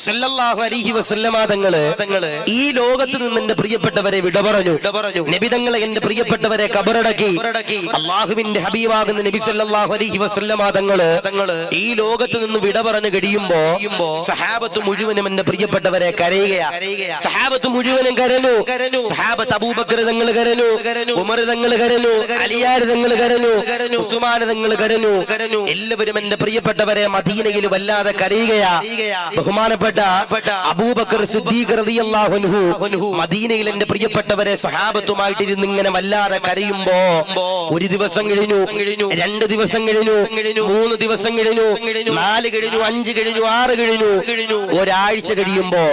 സല്ലല്ലാഹു അലൈഹി വസല്ലമ തങ്ങള് ഈ ലോകത്ത് നിന്ന് എന്റെ പ്രിയപ്പെട്ടവരെ വിട പറഞ്ഞു. നബി തങ്ങളെ എന്റെ പ്രിയപ്പെട്ടവരെ ഖബറടക്കി. അള്ളാഹുവിന്റെ ഹബീബാകുന്ന നബി സല്ലല്ലാഹു അലൈഹി വസല്ലമ തങ്ങള് ഈ ലോകത്ത് നിന്ന് വിട പറഞ്ഞു കഴിയുമ്പോ സഹാബത്ത് മുഴുവനും എന്റെ പ്രിയപ്പെട്ടവരെ കരയുകയാ. സഹാബത്ത് മുഴുവനും കരഞ്ഞു. സഹാബത്ത് അബൂബക്കർ തങ്ങൾ കരഞ്ഞു, ഉമർ തങ്ങൾ കരഞ്ഞു, അലിയാർ തങ്ങൾ കരഞ്ഞു, ഉസ്മാൻ തങ്ങൾ കരഞ്ഞു. എല്ലാവരും എന്റെ പ്രിയപ്പെട്ടവരെ മദീനയിൽ വല്ലാതെ കരയുകയാ. ബഹുമാനപ്പെട്ട അബൂബക്കർ സിദ്ദീഖ് റളിയല്ലാഹു അൻഹു മദീനയിൽ എന്റെ പ്രിയപ്പെട്ടവരെ സഹാബത്തുമായിട്ട് ഇരുന്ന് ഇങ്ങനെ വല്ലാതെ കരയുമ്പോ ഒരു ദിവസം കഴിഞ്ഞു, 2 ദിവസം കഴിഞ്ഞു, 3 ദിവസം കഴിഞ്ഞു, 4 കഴിഞ്ഞു, 5 കഴിഞ്ഞു, 6 കഴിഞ്ഞു. ഒരാഴ്ച കഴിയുമ്പോ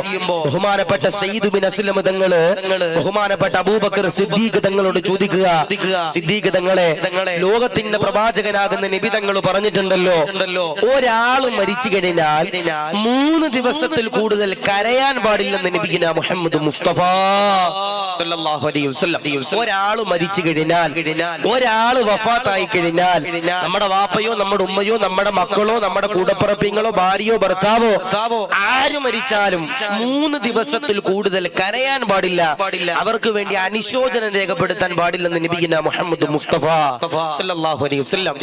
ബഹുമാനപ്പെട്ട സയ്യിദ് ബിൻ അസ്ലം തങ്ങള് ബഹുമാനപ്പെട്ട അബൂബക്കർ സിദ്ദീഖ് തങ്ങളോട് ചോദിക്കുക, സിദ്ദീഖ് തങ്ങളെ, ലോകത്തിന്റെ പ്രവാചകനാകുന്ന നബി തങ്ങൾ പറഞ്ഞിട്ടുണ്ടല്ലോ, ഒരാള് മരിച്ചു കഴിഞ്ഞാൽ 3 ദിവസത്തിൽ കൂടുതൽ കരയാൻ പാടില്ലെന്ന് നബിയിന മുഹമ്മദ് മുസ്തഫ സല്ലല്ലാഹു അലൈഹി വസല്ലം. ഒരാള് മരിച്ചു കഴിഞ്ഞാൽ, ഒരാള് വഫാത്തായി കഴിഞ്ഞാൽ, നമ്മുടെ വാപ്പയോ നമ്മുടെ ഉമ്മയോ നമ്മുടെ മക്കളോ നമ്മുടെ കൂടപ്പിറപ്പിങ്ങളോ ഭാര്യയോ ഭർത്താവോ ആര് മരിച്ചാലും 3 ദിവസത്തിൽ കൂടുതൽ കരയാൻ പാടില്ല, അവർക്ക് വേണ്ടി അനുശോചനം രേഖപ്പെടുത്താൻ പാടില്ലെന്ന് നബിയിന മുഹമ്മദ് മുസ്തഫ സല്ലല്ലാഹു അലൈഹി വസല്ലം.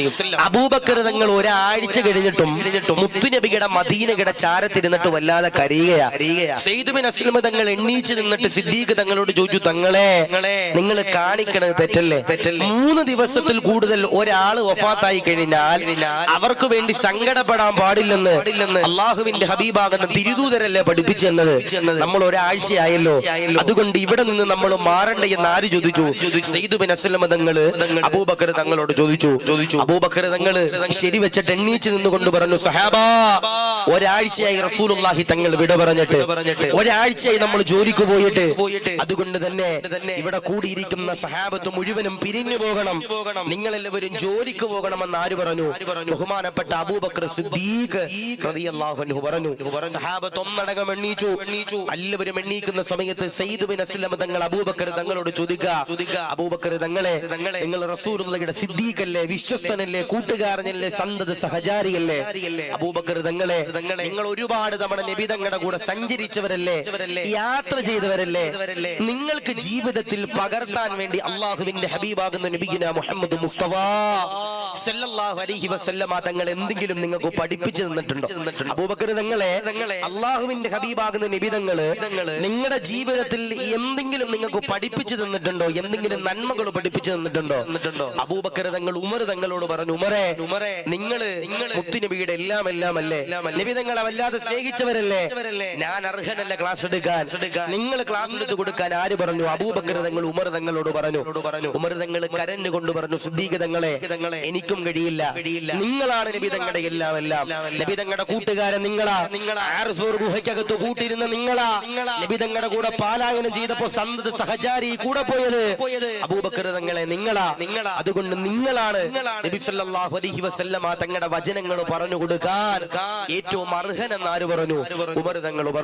അബൂബക്കർ തങ്ങൾ ഒരാഴ്ച കഴിഞ്ഞിട്ടും മുത്തുനബിയുടെ മദീനയുടെ ചാരത്തിരുന്നിട്ട് വല്ലാതെ കരയുകയാ. സയ്യിദ് ബിൻ അസ്ലം തങ്ങൾ എണ്ണീച്ച് നിന്നിട്ട് സിദ്ദീഖ് തങ്ങളോട് ചോദിച്ചു, തങ്ങളെ, നിങ്ങൾ കാണിക്കണത് തെറ്റല്ലേ? 3 ദിവസത്തിൽ കൂടുതൽ ഒരാള് വഫാത്തായി കഴിഞ്ഞാൽ അവർക്ക് വേണ്ടി സങ്കടപ്പെടാൻ പാടില്ലെന്ന് അള്ളാഹുവിന്റെ ഹബീബാകുന്ന തിരുദൂതരല്ലേ പഠിപ്പിച്ചെന്നത്? നമ്മൾ ഒരാഴ്ചയായല്ലോ, അതുകൊണ്ട് ഇവിടെ നിന്ന് നമ്മൾ മാറണ്ടേ എന്ന് ആര് ചോദിച്ചു? സയ്യിദ് ബിൻ അസ്ലം തങ്ങൾ അബൂബക്കർ തങ്ങളോട് ചോദിച്ചു. അബൂബക്കർ തങ്ങൾ ശരി വെച്ചിട്ട് എണ്ണീച്ച് നിന്നുകൊണ്ട് പറഞ്ഞു, സഹാബാ, ഒരാഴ്ചയായി റസൂലുള്ളാഹി തങ്ങൾ വിട പറഞ്ഞിട്ട്, ഒരാഴ്ചയായി നമ്മൾ ജോലിക്ക് പോയിട്ട്, അതുകൊണ്ട് തന്നെ ഇവിടെ കൂടിയിരിക്കുന്ന സഹാബത്ത് മുഴുവനും പിരിഞ്ഞു പോകണം, നിങ്ങളെല്ലാവരും ജോലിക്ക് പോകണമെന്ന് ആര് പറഞ്ഞു? ബഹുമാനപ്പെട്ട അബൂബക്കർ സിദ്ദീഖ് റളിയല്ലാഹു അൻഹു പറഞ്ഞു. സഹാബത്ത് ഒന്നടങ്കം എണ്ണീച്ചു. എല്ലാവരും എണ്ണീക്കുന്ന സമയത്ത് സയ്യിദ് ബിൻ അസ്ലം തങ്ങൾ അബൂബക്കർ തങ്ങളോട് ചോദിക്കുക, അബൂബക്കർ തങ്ങളെ, നിങ്ങൾ റസൂലുള്ളാഹിയുടെ സിദ്ദീഖല്ലേ, വിശ്വസ്തനല്ലേ, കൂട്ടുകാരനല്ലേ, സന്തത സഹചാരിയല്ലേ? അബൂബക്കർ തങ്ങളെ, നിങ്ങൾ ഒരുപാട് തവണ നബി തങ്ങളുടെ കൂടെ സഞ്ചരിച്ചവരല്ലേ, യാത്ര ചെയ്തവരല്ലേ, നിങ്ങൾക്ക് ജീവിതത്തിൽ പകർത്താൻ വേണ്ടി അള്ളാഹുവിന്റെ ഹബീബാകുന്ന നബിയിന മുഹമ്മദ് മുസ്തഫ സല്ലല്ലാഹു അലൈഹി വസല്ലമ തങ്ങൾ എന്തെങ്കിലും നിങ്ങൾക്ക് പഠിപ്പിച്ചു തന്നിട്ടുണ്ടോ? അബൂബക്കർ തങ്ങളെ, അള്ളാഹുവിന്റെ ഹബീബാകുന്ന നബി തങ്ങള് നിങ്ങളുടെ ജീവിതത്തിൽ എന്തെങ്കിലും നിങ്ങൾക്ക് പഠിപ്പിച്ചു തന്നിട്ടുണ്ടോ? എന്തെങ്കിലും നന്മകൾ പഠിപ്പിച്ചു തന്നിട്ടുണ്ടോ? അബൂബക്കർ തങ്ങൾ ഉമർ തങ്ങളോട് പറഞ്ഞു, ഉമറെ, നിങ്ങള് മുത്തുനബിയുടെ എല്ലാം അല്ലേ, നബി തങ്ങളെ വല്ലാതെ സ്നേഹിച്ചവരല്ലേ, ഞാൻ അർഹനല്ല ക്ലാസ് എടുക്കാൻ, നിങ്ങൾ ക്ലാസ് എടുത്ത് കൊടുക്കാൻ ആര് പറഞ്ഞു? അബൂബക്കർ തങ്ങൾ ഉമർ തങ്ങളോട് പറഞ്ഞു. ഉമർ തങ്ങൾ കരഞ്ഞുകൊണ്ട് പറഞ്ഞു, സിദ്ദീഖ് തങ്ങളെ, എനിക്കും കഴിയില്ല, നിങ്ങളാണ് നബി തങ്ങളുടെ എല്ലാം, നബി തങ്ങളുടെ കൂട്ടുകാരൻ നിങ്ങളാ, ഗുഹയ്ക്കകത്ത് കൂട്ടിയിരുന്ന നിങ്ങളാ, നബി തങ്ങളുടെ കൂടെ പാലായനം ചെയ്തപ്പോ സന്തത സഹചാരി കൂടെ പോയത് അബൂബക്കർ തങ്ങളെ നിങ്ങളാ, അതുകൊണ്ട് നിങ്ങളാണ് നബി സല്ലല്ലാഹു അലൈഹി വസല്ലമ തങ്ങളുടെ വചനങ്ങൾ പറഞ്ഞു കൊടുക്കാൻ ഏറ്റവും അർഹനെന്ന് ആര് പറഞ്ഞു? ഉമർ തങ്ങൾ പറഞ്ഞു.